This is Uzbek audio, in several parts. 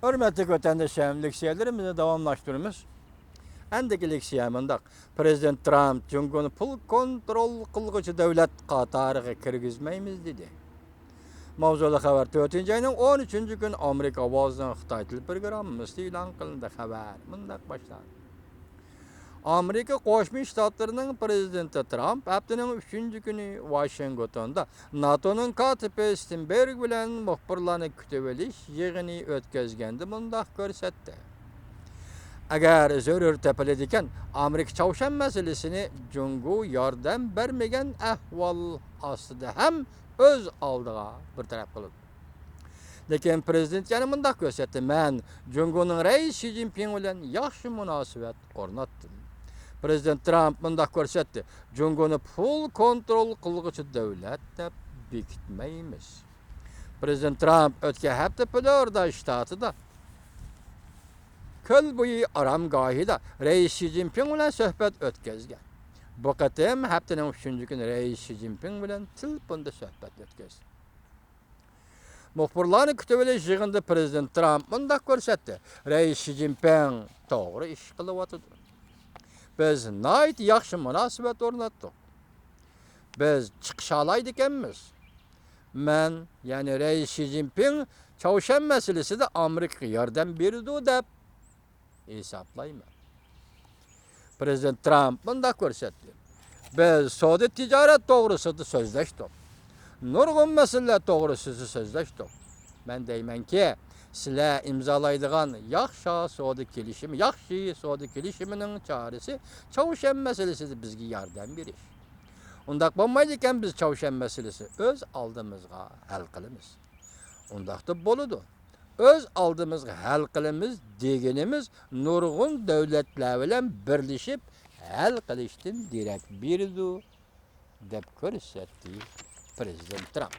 Hürmetli vatandaşlarım, leksiyalarımızı devamlaştırıyoruz. Endeki leksiyamında Prezident Trump Cumhur'un pul kontrol kılgıcı devlet qatarıga kirgizmeymiz dedi. Mavzulu haber 4. ayının 13. gün Amerika ovozdan Xitoy til programmasi e'lon qilindi. Xabar mundaq başlandı. Amerika Qo'shma Shtatlarının prezidenti Trump haftaning 3. günü Washingtonda NATO'nun katibi Stoltenberg bilan muxbirlarni kutib olish yig'ini o'tkazganda mundaq ko'rsatdi. Agar zarur topiladigan Amerika Chavshan masalasini Jungo yordam bermagan ahvol ostida ham o'z oldiga bir taraf qildi. Lekin prezident yana mundaq ko'rsatdi: "Men Jungoning rais Xi Jinping bilan yaxshi munosabat o'rnatdim." Prezident Trump mundaq ko'rsatdi: "Jungoni pul kontrol qilg'uchi davlat deb bekitmaymiz." Prezident Trump o'tgan hafta Florida shtatida ko'l bo'yi oromgohida rais Xi Jinping bilan suhbat o'tkazgan. Bu qatim haftaning 3. kuni rais Xi Jinping bilan telefonda suhbat o'tkazdi. Muxbirlarni kutib olish yig'inida prezident Trump mundaq ko'rsatdi: "Rais Xi Jinping to'g'ri ish qilyapti. Biz nayt yaxshi munosabat o'rnatdik. Biz chiqish olmaydi ekanmiz. Men, ya'ni rais Xi Jinping Chavshan masalasida Amerikaga yordam berdi deb hisoblayman." Prezident Trump mundaq ko'rsatdi: "Biz savdo tijorat to'g'risida so'zlashdik. Nurg'un masalalar to'g'risida so'zlashdik. Men deymanki, sizlar imzolaydigan yaxshi savdo kelishimining chorasi Chavshan masalasida bizga yordam berish. Undaq bo'lmaydi ekan, biz Chavshan masalasi o'z oldimizga hal qilamiz. Undaqda bo'ladi. O'z oldimizga hal qilamiz deganimiz nurg'un davlatlar bilan birlashib hal qilishdan derak berdi" deb ko'rsatdi prezident Trump.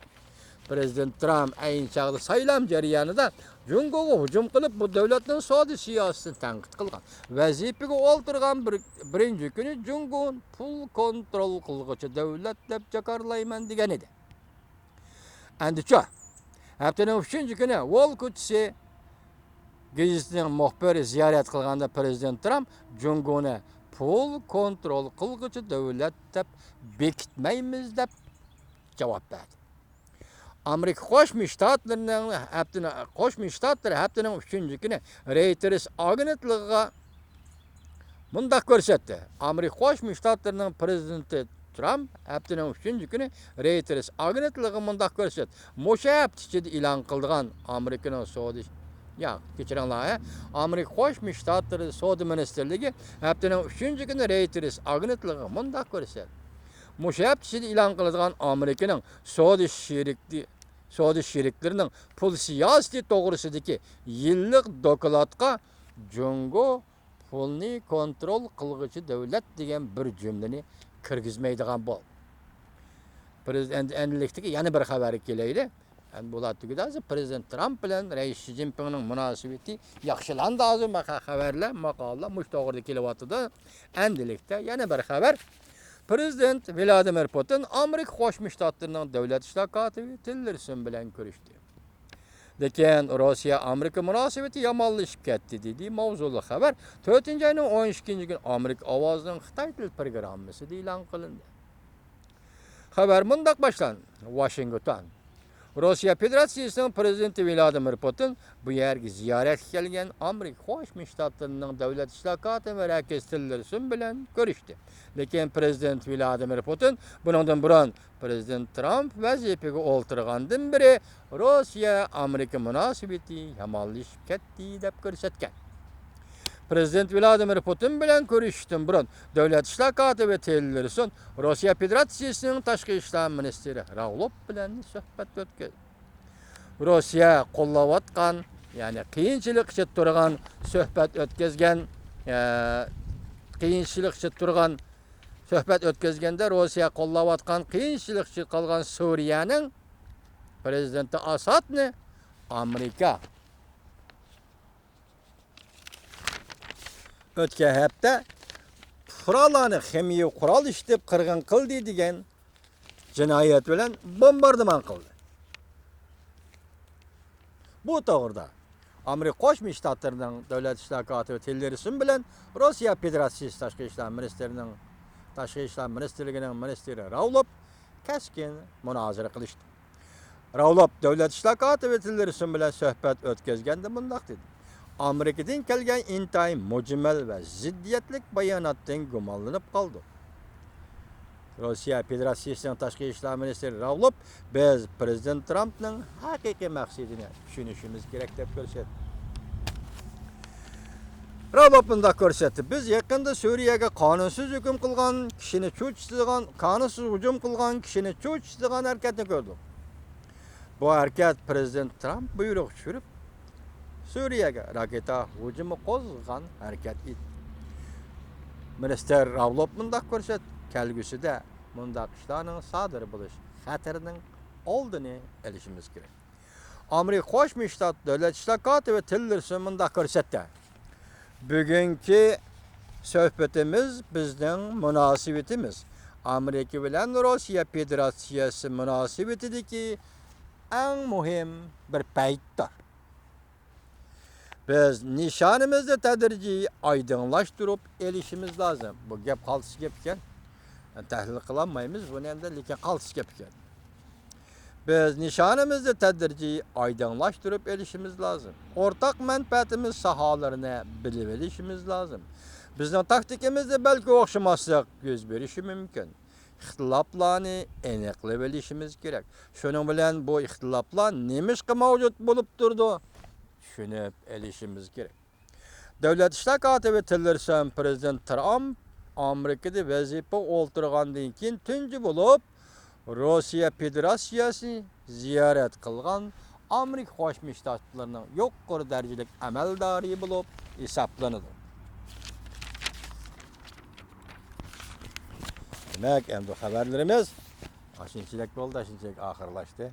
Prezident Trump ayni chog'da saylam jarayonida Jungoga hujum qilib, bu davlatning savdo siyosatini tanqid qilgan. Vazifaga o'ltirgan birinchi kuni Jungo pul kontrol qilg'uchi davlat deb jakarlayman degan edi. Andicha haftaning 3. kuni Wall Kutsi gazetining muxbiri ziyorat qilganda prezident Trump Jungoni pul kontrol qilg'uchi davlat deb bekitmaymiz deb javob berdi. Amerika Qo'shma Shtatlari haftaning 3. kuni Reuters agentligiga mundaq ko'rsatdi. Amerika Qo'shma Shtatlarining prezidenti Trump haftaning 3. kuni Reuters agentligiga mundaq ko'rsatdi. O'sha hafta ichida e'lon qilingan Amerikaning savdo Amerika Qo'shma Shtatlari savdo ministerligi haftaning 3. kuni Reuters agentligiga mundaq ko'rsatdi. O'sha hafta ichida e'lon qilingan Amerikaning savdo sheriklarining pul siyosati to'g'risidagi yillik dokladga Jungo pulni kontrol qilg'uchi davlat degan bir jumlani kirgizmaydigan bo'ldi. Prezident endilikdagi yana bir xabar kelaydi. Bular tugadi. Prezident Trump bilan rais Xi Jinpingning munosabati yaxshilandi. Hozir xabarlar, maqolalar mush to'g'rida kelyapti. Endilikda yana bir xabar. Prezident Vladimir Putin Amerika Qo'shma Shtatlarining davlat ishlar kotibi Tillerson bilan ko'rishdi. Lekin Rossiya Amerika munosabati yomonlashib ketdi dedi mavzuli xabar 4. ayning 12. gün Amerika ovozining Xitoy til programmasida e'lon qilindi. Xabar mundaq boshlandi. Washington. Rossiya Federatsiyasining prezidenti Vladimir Putin bu yerga ziyoratga kelgan Amerika Qo'shma Shtatlarining davlat ishlar kotibi Rex Tillerson bilan ko'rishdi. Lekin prezident Vladimir Putin bundan burun prezident Trump vazifaga o'ltirgandan beri Rossiya Amerika munosabati yomonlashib ketdi deb ko'rsatgan. Prezident Vladimir Putin bilan ko'rishishdan burun davlat ishlar kotibi Tillerson Rossiya Federatsiyasining tashqi ishlar ministri Lavrov bilan suhbat o'tkazdi. Rossiya qo'llayotgan, ya'ni qiyinchilik ichida turgan suhbat o'tkazganda Rossiya qo'llayotgan qiyinchilik ichida qolgan Suriyaning prezidenti Asadni Amerika o'tgan hafta qurollarni ximiya qurol ishlab qirg'in qildi degan jinoyat bilan bombardimon qildi. Bu to'g'rida Amerika Qo'shma Shtatlarining davlat ishlar kotibi Tillerson bilan Rossiya Federatsiyasi tashqi ishlar ministrligining ministri Ravlov keskin munozara qilishdi. Ravlov davlat ishlar kotibi Tillerson bilan suhbat o'tkazganda bunday dedi: Amerikadan kelgan intayin mujmal va ziddiyatlik bayonotdan gumonlanib qoldi. Rossiya Federatsiyasining tashqi ishlar ministri Ravlov biz prezident Trampning haqiqiy maqsadini tushunishimiz kerak deb ko'rsatdi. Ravlov bunday ko'rsatdi: biz yaqinda Suriyaga qonunsiz hujum qilgan cho'chitadigan harakatni ko'rdik. Bu harakat prezident Tramp buyruq tushirib Suriyaga raketa hujumi qo'zg'agan harakat edi. Minister Ravlov bunday ko'rsatdi: kelgusida bunday ishlarning sodir bo'lish xatarining oldini olishimiz kerak. Amerika Qo'shma Shtat davlat ishlar kotibi Tillerson bunday ko'rsatdi: bugungi suhbatimiz bizning munosabatimiz Amerika bilan Rossiya Federatsiyasi munosabatidagi eng muhim bir paytdir. Biz nishonimizni tadrijiy oydinlashtirib elishimiz lozim. Bu gap qaltis gap ekan. Tahlil qilolmaymiz buni endi, lekin qaltis gap ekan. Biz nishonimizni tadrijiy oydinlashtirib elishimiz lozim. O'rtaq manfaatimiz sahalarini bilib elishimiz lozim. Bizning taktikimizda balki o'xshamaslik yuz berishi mumkin. İxtiloflarni aniqlab olishimiz kerak. Shuning bilan bu ixtiloflar nemishqa mavjud bo'lib turdi? Tushunib olishimiz kerak. Davlat ishlar kotibi Tillerson prezident Trump Amerikada vazifa o'ltirgandan keyin tunji bo'lib Rossiya Federatsiyasi ziyorat qilgan Amerika Qo'shma Shtatlarining yuqori darajalik amaldori bo'lib hisoblanadi. Demak, endi xabarlarimiz shunchalik bo'ldi, shunchalik oxirlashdi.